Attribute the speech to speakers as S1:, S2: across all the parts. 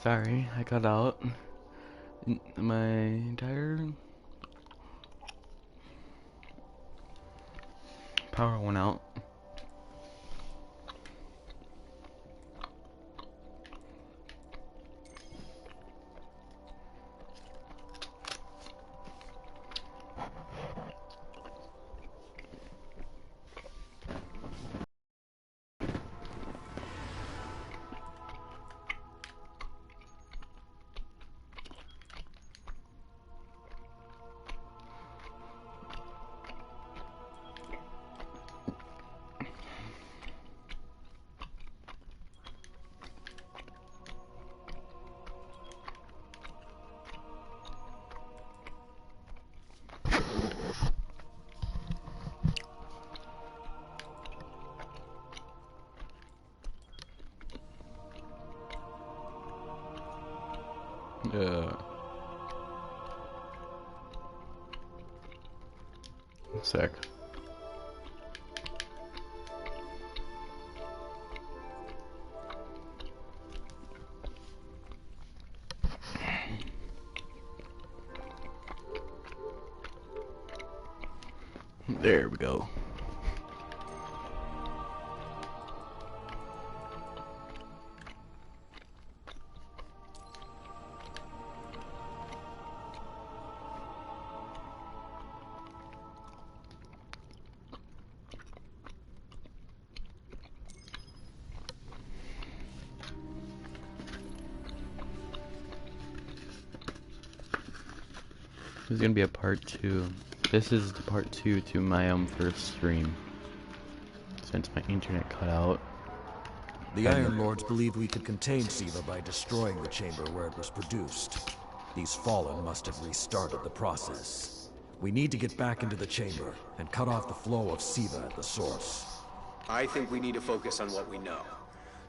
S1: Sorry, I got out. My entire power went out. Uh, Sec. There we go. This is gonna be a part 2. This is the part 2 to my first stream, since my internet cut out.
S2: The Iron Lords believed we could contain Siva by destroying the chamber where it was produced. These Fallen must have restarted the process. We need to get back into the chamber and cut off the flow of Siva at the source.
S3: I think we need to focus on what we know.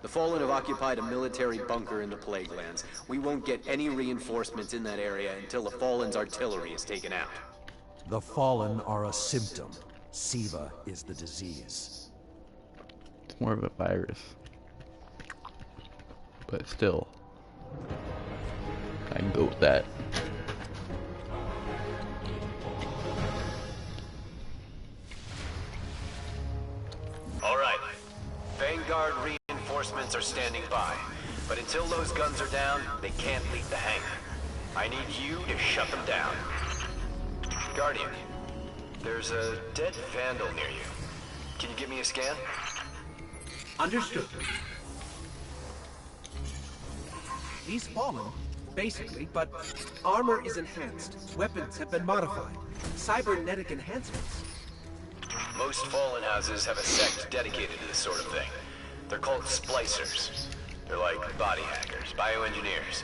S3: The Fallen have occupied a military bunker in the Plague Lands. We won't get any reinforcements in that area until the Fallen's artillery is taken out.
S2: The Fallen are a symptom. Siva is the disease.
S1: It's more of a virus. But still, I can go with that.
S3: All right. Vanguard reinforcements are standing by. But until those guns are down, they can't leave the hangar. I need you to shut them down. Guardian, there's a dead Vandal near you. Can you give me a scan?
S4: Understood. He's fallen, basically, but armor is enhanced. Weapons have been modified. Cybernetic enhancements.
S3: Most Fallen houses have a sect dedicated to this sort of thing. They're called splicers. They're like body hackers, bioengineers.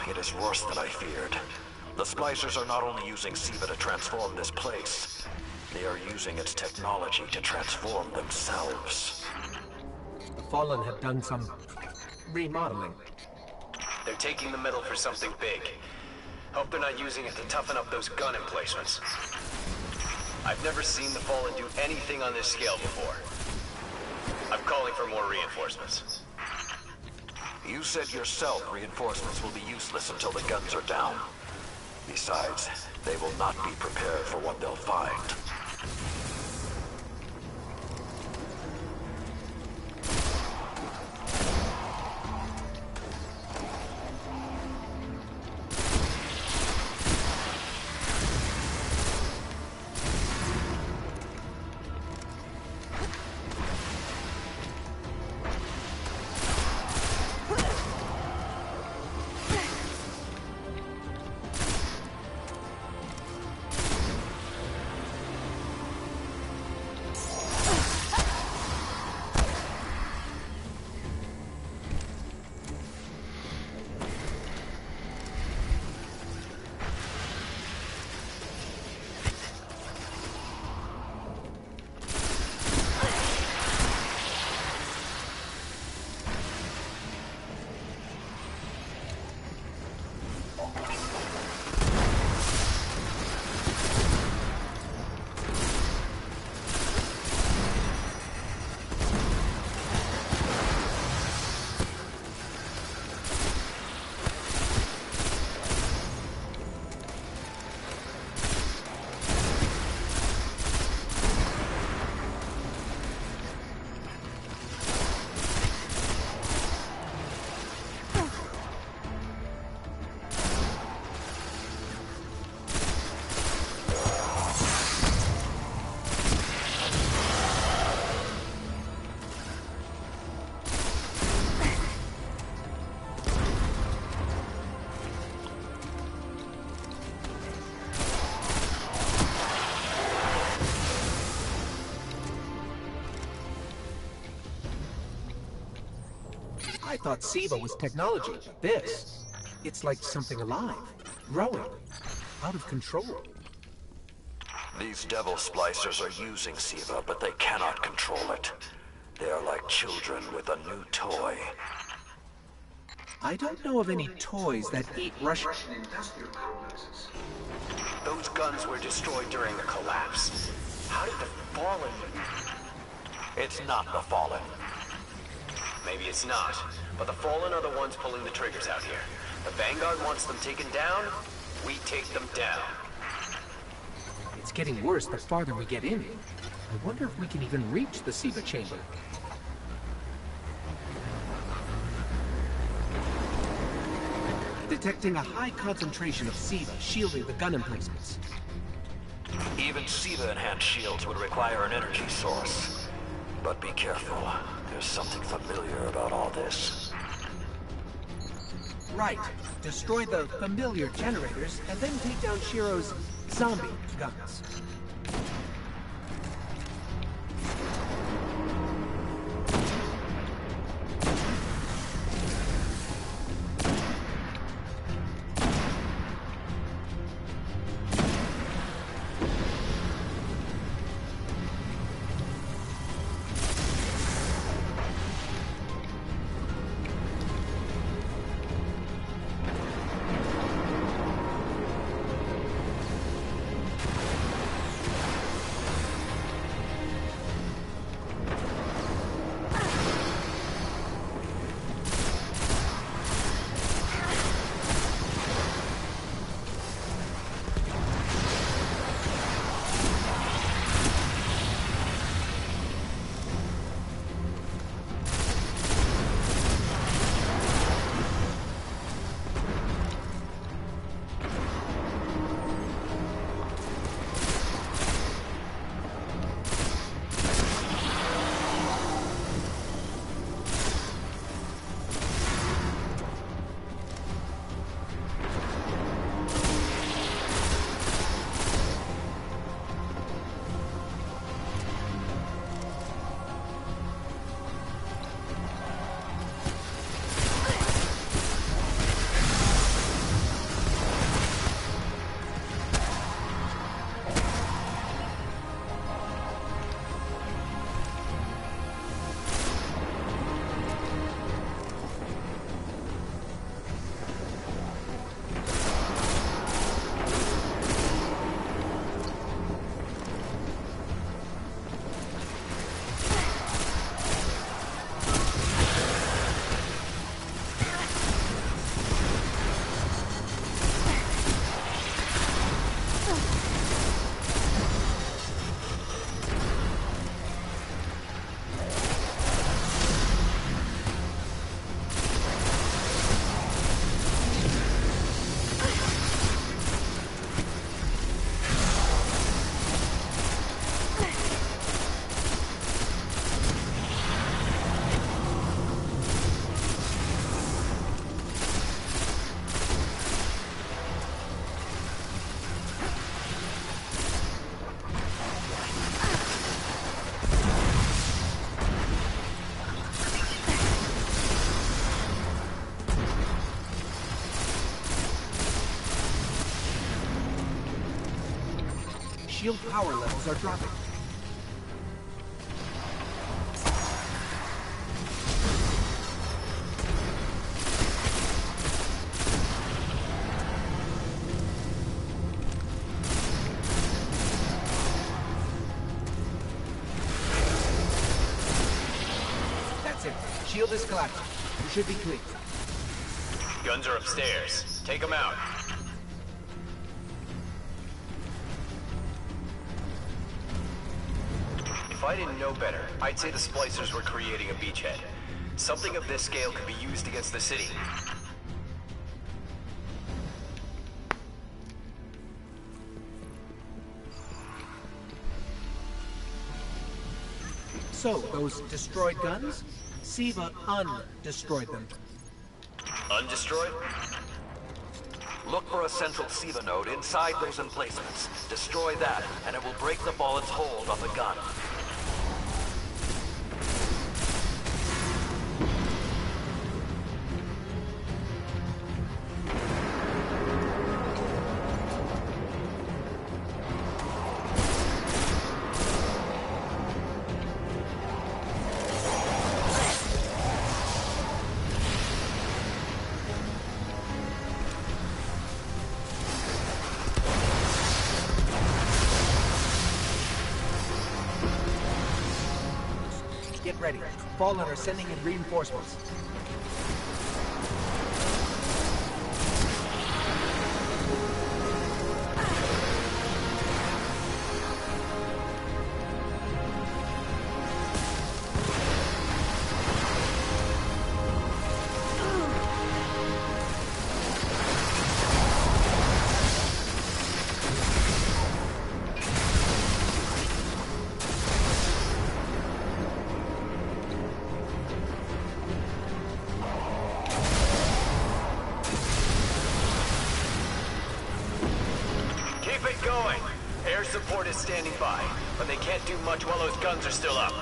S5: It is worse than I feared. The splicers are not only using Siva to transform this place, they are using its technology to transform themselves.
S4: The Fallen have done some remodeling.
S3: They're taking the metal for something big. Hope they're not using it to toughen up those gun emplacements. I've never seen the Fallen do anything on this scale before. I'm calling for more reinforcements.
S5: You said yourself reinforcements will be useless until the guns are down. Besides, they will not be prepared for what they'll find.
S4: I thought SIVA was technology. This, it's like something alive, growing, out of control.
S5: These devil splicers are using SIVA, but they cannot control it. They are like children with a new toy.
S4: I don't know of any toys that eat Russian industrial complexes.
S3: Those guns were destroyed during the collapse. How did the Fallen...
S5: It's not the Fallen.
S3: Maybe it's not, but the Fallen are the ones pulling the triggers out here. The Vanguard wants them taken down, we take them down.
S4: It's getting worse the farther we get in. I wonder if we can even reach the SIVA chamber. Detecting a high concentration of SIVA shielding the gun emplacements.
S5: Even SIVA-enhanced shields would require an energy source. But be careful. There's something familiar about all this.
S4: Right. Destroy the familiar generators, and then take down Shiro's zombie guns. Shield power levels are dropping. That's it. Shield is collapsing. You should be clear.
S3: Guns are upstairs. Take them out. If I didn't know better, I'd say the splicers were creating a beachhead. Something of this scale could be used against the city.
S4: So, those destroyed guns? SIVA undestroyed them.
S3: Undestroyed?
S5: Look for a central SIVA node inside those emplacements. Destroy that, and it will break the Fallen's hold on the gun.
S4: Get ready. Fallen are sending in reinforcements.
S3: Support is standing by, but they can't do much while those guns are still up.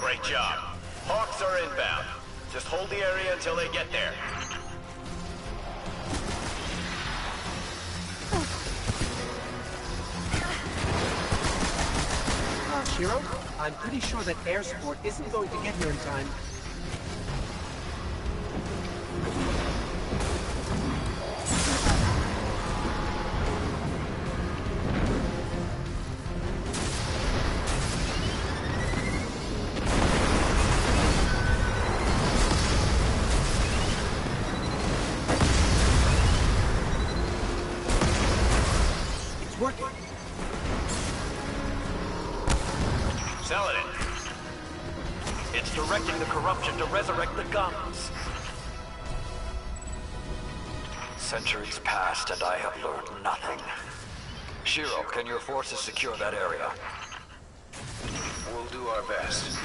S3: Great job. Hawks are inbound. Just hold the area until they get there.
S4: Shiro, I'm pretty sure that air support isn't going to get here in time. Working.
S3: Selling it.
S5: It's directing the corruption to resurrect the guns. Centuries passed and I have learned nothing. Shiro, can your forces secure that area?
S3: We'll do our best.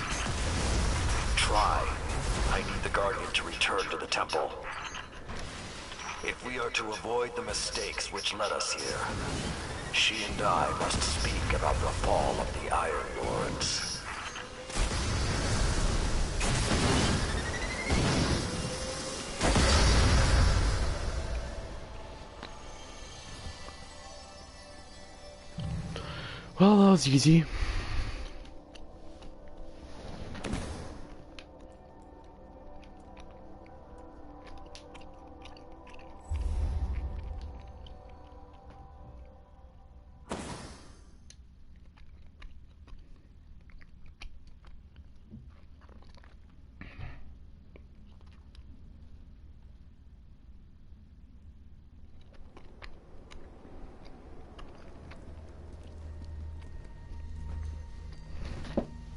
S5: Try. I need the Guardian to return to the temple. If we are to avoid the mistakes which led us here, she and I must speak about the fall of the Iron Lords.
S1: Well, that was easy.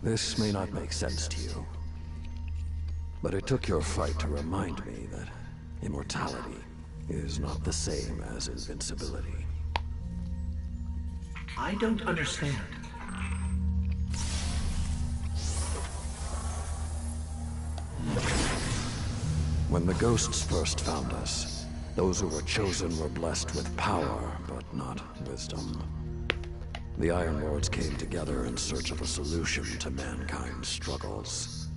S2: This may not make sense to you, but it took your fight to remind me that immortality is not the same as invincibility.
S4: I don't understand.
S2: When the ghosts first found us, those who were chosen were blessed with power, but not wisdom. The Iron Lords came together in search of a solution to mankind's struggles.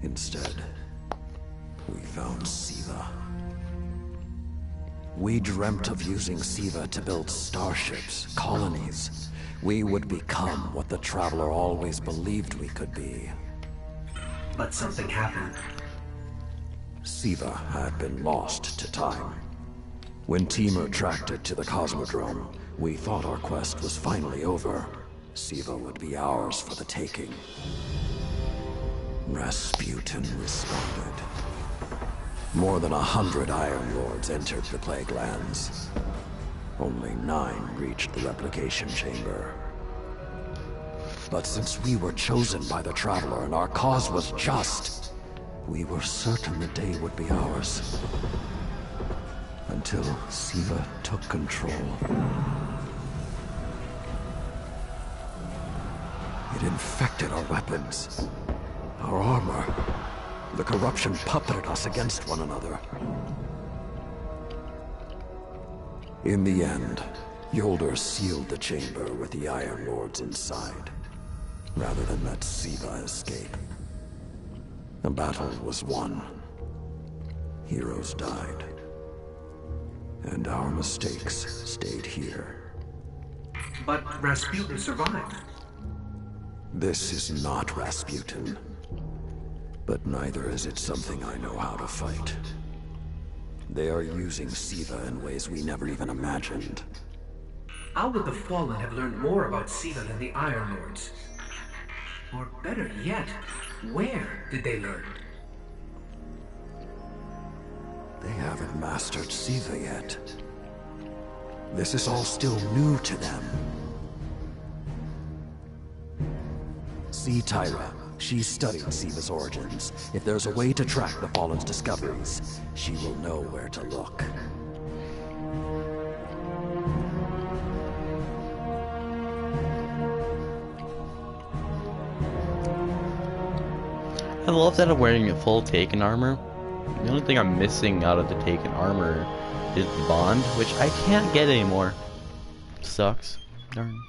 S2: Instead, we found Siva. We dreamt of using Siva to build starships, colonies. We would become what the Traveler always believed we could be.
S4: But something happened.
S2: Siva had been lost to time. When Temur tracked it to the Cosmodrome, we thought our quest was finally over. Siva would be ours for the taking. Rasputin responded. More than 100 Iron Lords entered the Plague Lands. Only 9 reached the replication chamber. But since we were chosen by the Traveler and our cause was just, we were certain the day would be ours. Until Siva took control. It infected our weapons, our armor. The corruption puppeted us against one another. In the end, Yolder sealed the chamber with the Iron Lords inside, rather than let Siva escape. The battle was won. Heroes died. And our mistakes stayed here.
S4: But Rasputin survived.
S2: This is not Rasputin. But neither is it something I know how to fight. They are using Siva in ways we never even imagined.
S4: How would the Fallen have learned more about Siva than the Iron Lords? Or better yet, where did they learn?
S2: They haven't mastered Siva yet. This is all still new to them. See Tyra. She studied Siva's origins. If there's a way to track the Fallen's discoveries, she will know where to look.
S1: I love that I'm wearing a full Taken armor. The only thing I'm missing out of the Taken armor is the bond, which I can't get anymore. Sucks. Darn.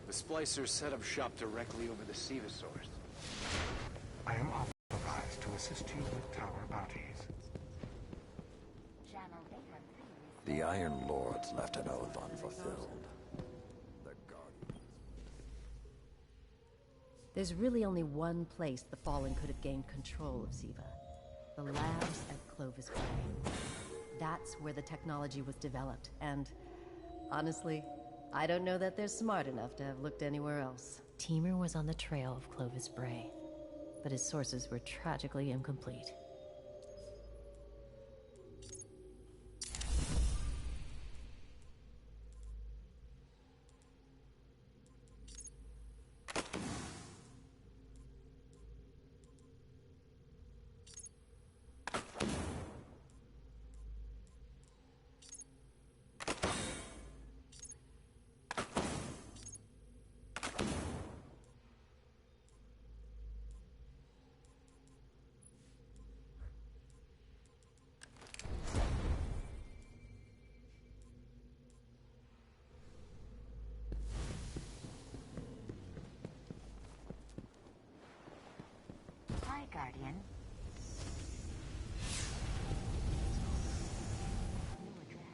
S3: The Splicers set up shop directly over the Siva source.
S6: I am authorized to assist you with tower bounties.
S2: The Iron Lords left an oath unfulfilled. The Guardians.
S7: There's really only one place the Fallen could have gained control of Siva. The labs at Clovis Bay. That's where the technology was developed, and honestly, I don't know that they're smart enough to have looked anywhere else. Temur was on the trail of Clovis Bray, but his sources were tragically incomplete.
S8: Guardian. New address.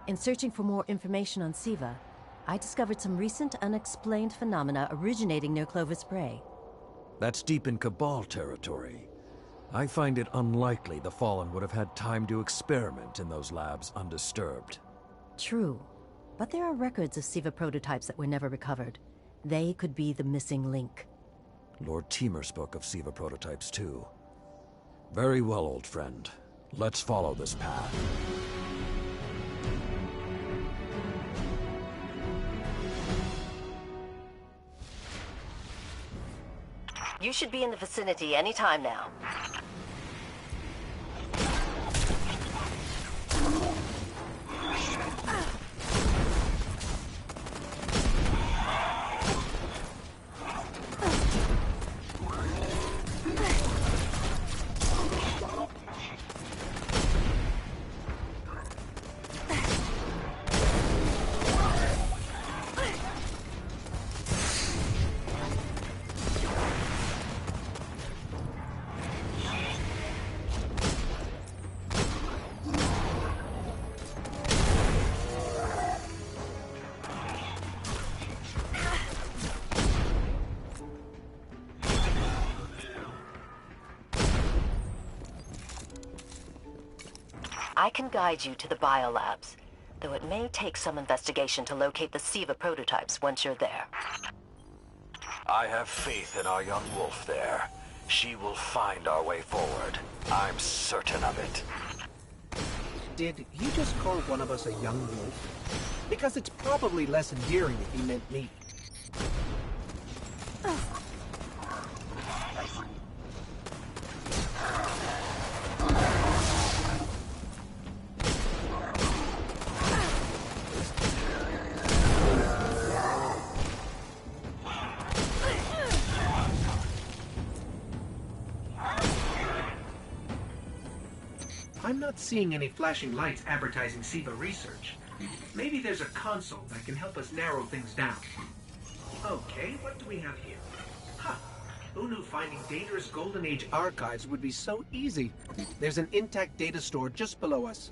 S7: In searching for more information on Siva, I discovered some recent unexplained phenomena originating near Clovis Bray.
S2: That's deep in Cabal territory. I find it unlikely the Fallen would have had time to experiment in those labs undisturbed.
S7: True, but there are records of Siva prototypes that were never recovered. They could be the missing link.
S2: Lord Temur spoke of Siva prototypes too. Very well, old friend. Let's follow this path.
S7: You should be in the vicinity any time now. I can guide you to the biolabs, though it may take some investigation to locate the SIVA prototypes once you're there.
S5: I have faith in our young wolf there. She will find our way forward. I'm certain of it.
S4: Did you just call one of us a young wolf? Because it's probably less endearing if he meant me. I'm not seeing any flashing lights advertising SIVA research. Maybe there's a console that can help us narrow things down. Okay, what do we have here? Huh. Who knew finding dangerous Golden Age archives would be so easy? There's an intact data store just below us.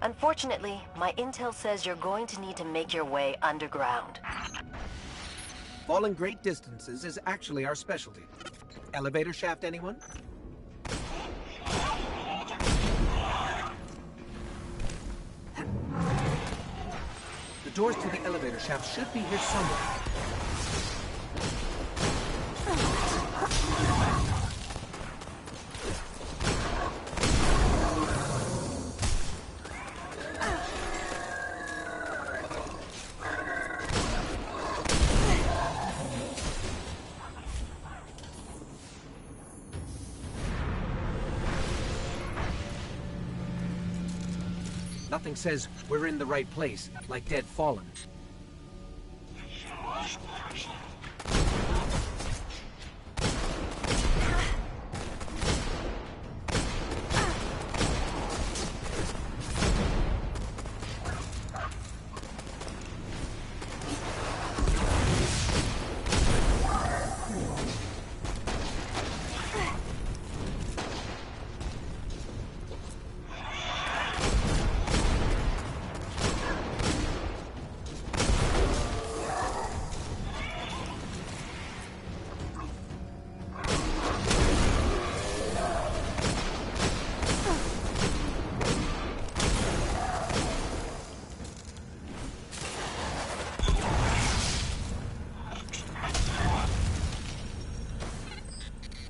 S7: Unfortunately, my intel says you're going to need to make your way underground.
S4: Falling great distances is actually our specialty. Elevator shaft, anyone? The doors to the elevator shaft should be here somewhere. Nothing says we're in the right place, like Dead Fallen.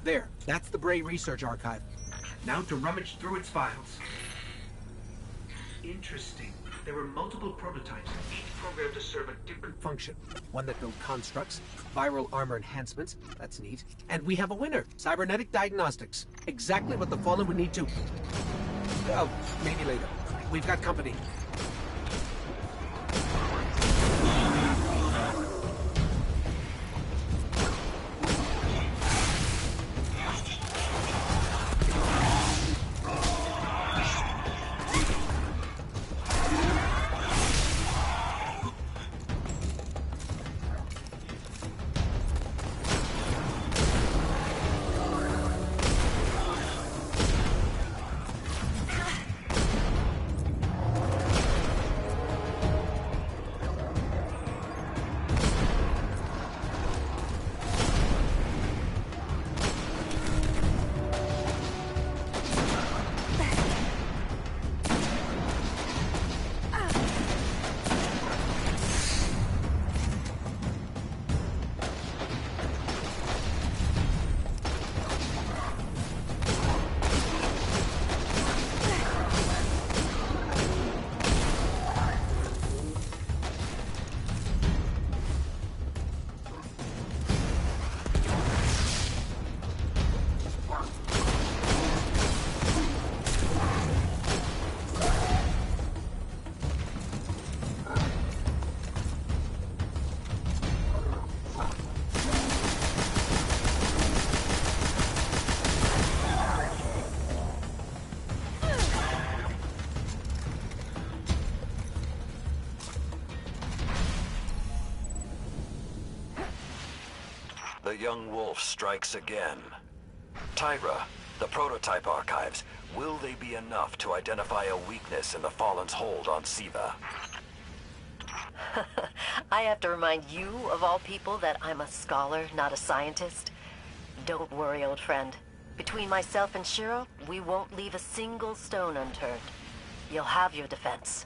S4: There, that's the Bray Research Archive. Now to rummage through its files. Interesting. There were multiple prototypes, each programmed to serve a different function. One that built constructs, viral armor enhancements, that's neat. And we have a winner, cybernetic diagnostics. Exactly what the Fallen would need to... Oh, maybe later. We've got company.
S5: The young wolf strikes again. Tyra, the prototype archives, will they be enough to identify a weakness in the Fallen's hold on Siva?
S7: I have to remind you, of all people, that I'm a scholar, not a scientist. Don't worry, old friend. Between myself and Shiro, we won't leave a single stone unturned. You'll have your defense.